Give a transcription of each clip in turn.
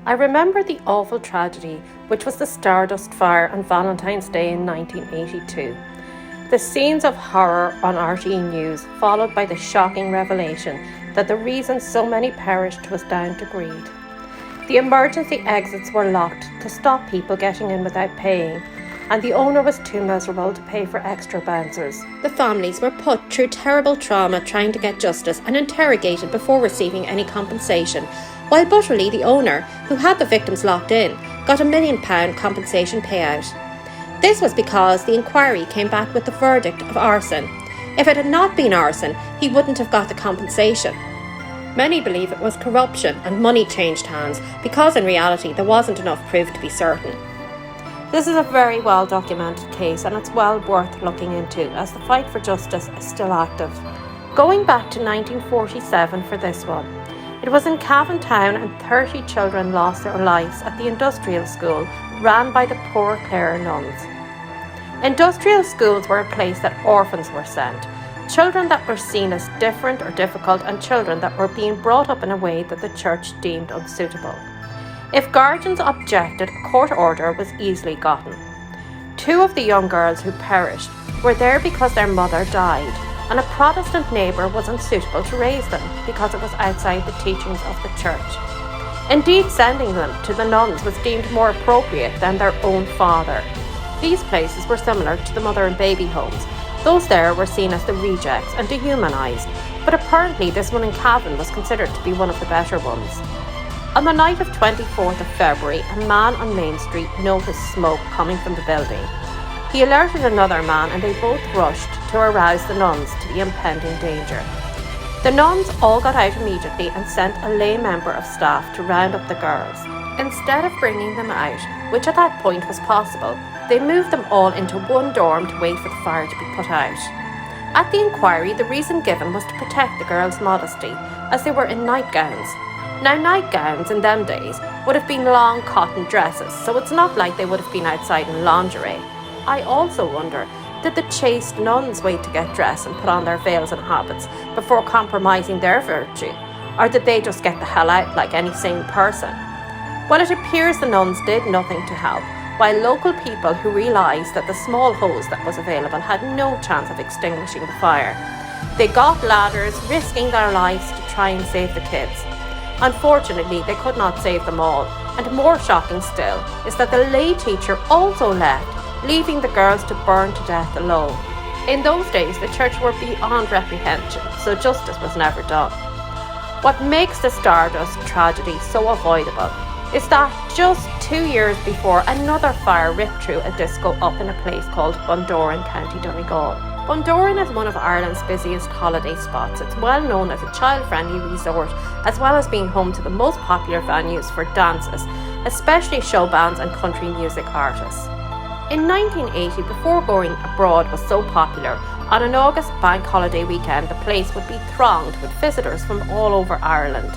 I remember the awful tragedy, which was the Stardust fire on Valentine's Day in 1982. The scenes of horror on RTE News, followed by the shocking revelation that the reason so many perished was down to greed. The emergency exits were locked to stop people getting in without paying, and the owner was too miserable to pay for extra bouncers. The families were put through terrible trauma trying to get justice and interrogated before receiving any compensation, while Butterly, the owner, who had the victims locked in, got a £1 million compensation payout. This was because the inquiry came back with the verdict of arson. If it had not been arson, he wouldn't have got the compensation. Many believe it was corruption and money changed hands, because in reality there wasn't enough proof to be certain. This is a very well documented case, and it's well worth looking into, as the fight for justice is still active. Going back to 1947 for this one. It was in Cavan town, and 30 children lost their lives at the industrial school ran by the Poor Clare nuns. Industrial schools were a place that orphans were sent, children that were seen as different or difficult, and children that were being brought up in a way that the church deemed unsuitable. If guardians objected, a court order was easily gotten. 2 of the young girls who perished were there because their mother died, and a Protestant neighbour was unsuitable to raise them because it was outside the teachings of the church. Indeed, sending them to the nuns was deemed more appropriate than their own father. These places were similar to the mother and baby homes. Those there were seen as the rejects and dehumanised, but apparently this one in Cavan was considered to be one of the better ones. On the night of 24th of February, a man on Main Street noticed smoke coming from the building. He alerted another man, and they both rushed to arouse the nuns to the impending danger. The nuns all got out immediately and sent a lay member of staff to round up the girls. Instead of bringing them out, which at that point was possible, they moved them all into one dorm to wait for the fire to be put out. At the inquiry, the reason given was to protect the girls' modesty, as they were in nightgowns. Now, nightgowns in them days would have been long cotton dresses, so it's not like they would have been outside in lingerie. I also wonder, did the chaste nuns wait to get dressed and put on their veils and habits before compromising their virtue? Or did they just get the hell out like any sane person? Well, it appears the nuns did nothing to help, while local people who realised that the small hose that was available had no chance of extinguishing the fire. They got ladders, risking their lives to try and save the kids. Unfortunately, they could not save them all, and more shocking still is that the lay teacher also left, leaving the girls to burn to death alone. In those days, the church were beyond reprehension, so justice was never done. What makes the Stardust tragedy so avoidable is that just 2 years before, another fire ripped through a disco up in a place called Bundoran, County Donegal. Bundoran is one of Ireland's busiest holiday spots. It's well known as a child-friendly resort, as well as being home to the most popular venues for dances, especially show bands and country music artists. In 1980, before going abroad was so popular, on an August bank holiday weekend, the place would be thronged with visitors from all over Ireland.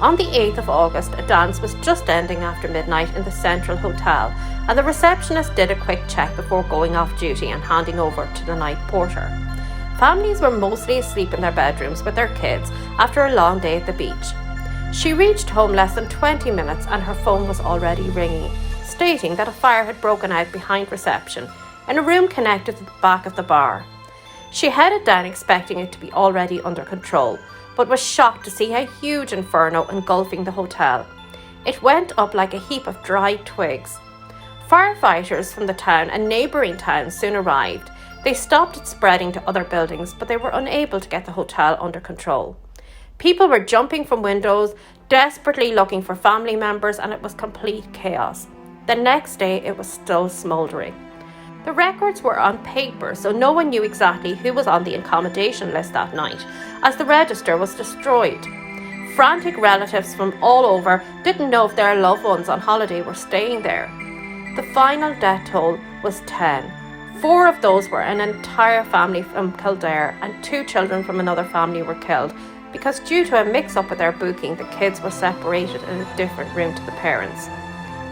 On the 8th of August, a dance was just ending after midnight in the Central Hotel, and the receptionist did a quick check before going off duty and handing over to the night porter. Families were mostly asleep in their bedrooms with their kids after a long day at the beach. She reached home less than 20 minutes and her phone was already ringing, stating that a fire had broken out behind reception in a room connected to the back of the bar. She headed down expecting it to be already under control, but was shocked to see a huge inferno engulfing the hotel. It went up like a heap of dried twigs. Firefighters from the town and neighbouring towns soon arrived. They stopped it spreading to other buildings, but they were unable to get the hotel under control. People were jumping from windows, desperately looking for family members, and it was complete chaos. The next day, it was still smouldering. The records were on paper, so no one knew exactly who was on the accommodation list that night, as the register was destroyed. Frantic relatives from all over didn't know if their loved ones on holiday were staying there. The final death toll was 10. 4 of those were an entire family from Kildare, and 2 children from another family were killed because due to a mix-up with their booking, the kids were separated in a different room to the parents.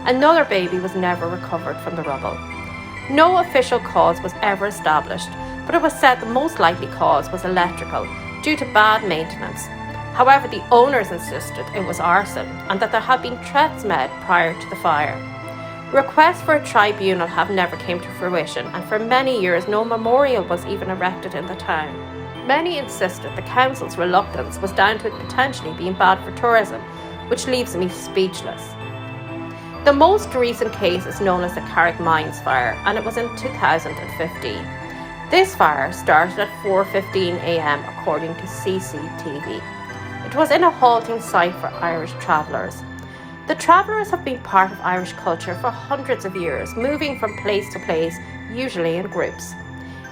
Another baby was never recovered from the rubble. No official cause was ever established, but it was said the most likely cause was electrical, due to bad maintenance. However, the owners insisted it was arson and that there had been threats made prior to the fire. Requests for a tribunal have never came to fruition, and for many years no memorial was even erected in the town. Many insisted the council's reluctance was down to it potentially being bad for tourism, which leaves me speechless. The most recent case is known as the Carrickmines fire, and it was in 2015. This fire started at 4:15 a.m. according to CCTV. It was in a halting site for Irish travellers. The travellers have been part of Irish culture for hundreds of years, moving from place to place, usually in groups.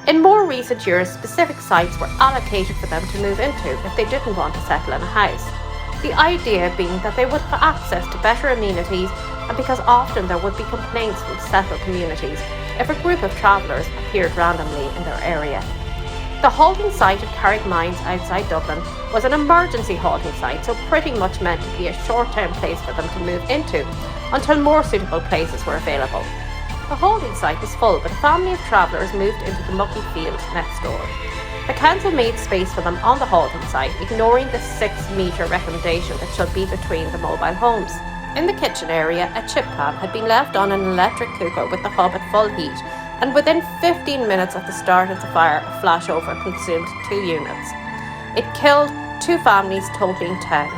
In more recent years, specific sites were allocated for them to move into if they didn't want to settle in a house. The idea being that they would have access to better amenities, and because often there would be complaints from settled communities if a group of travellers appeared randomly in their area. The halting site at Carrickmines outside Dublin was an emergency halting site, so pretty much meant to be a short-term place for them to move into until more suitable places were available. The holding site was full, but a family of travellers moved into the mucky field next door. The council made space for them on the holding site, ignoring the 6-metre recommendation that should be between the mobile homes. In the kitchen area, a chip pan had been left on an electric cooker with the hob at full heat, and within 15 minutes of the start of the fire, a flashover consumed 2 units. It killed 2 families, totaling 10.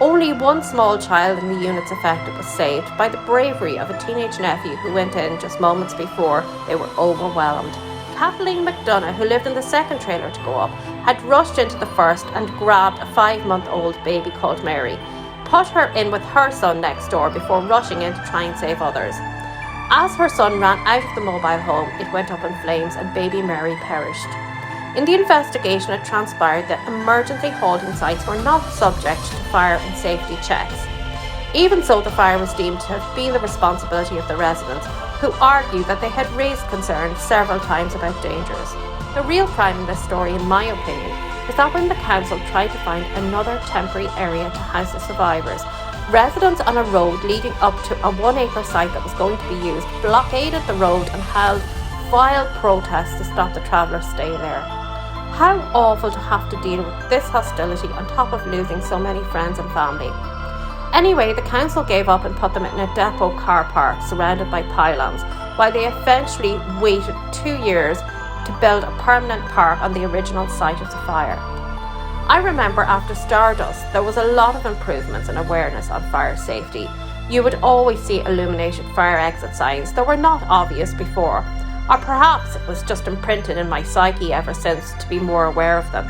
Only one small child in the units affected was saved by the bravery of a teenage nephew who went in just moments before they were overwhelmed. Kathleen McDonough, who lived in the second trailer to go up, had rushed into the first and grabbed a 5-month-old baby called Mary, put her in with her son next door before rushing in to try and save others. As her son ran out of the mobile home, it went up in flames and baby Mary perished. In the investigation, it transpired that emergency holding sites were not subject to fire and safety checks. Even so, the fire was deemed to have been the responsibility of the residents, who argued that they had raised concerns several times about dangers. The real crime in this story, in my opinion, is that when the council tried to find another temporary area to house the survivors, residents on a road leading up to a 1-acre site that was going to be used blockaded the road and held vile protests to stop the travellers staying there. How awful to have to deal with this hostility on top of losing so many friends and family. Anyway, the council gave up and put them in a depot car park surrounded by pylons, while they eventually waited 2 years to build a permanent park on the original site of the fire. I remember after Stardust, there was a lot of improvements and awareness on fire safety. You would always see illuminated fire exit signs that were not obvious before, or perhaps it was just imprinted in my psyche ever since to be more aware of them.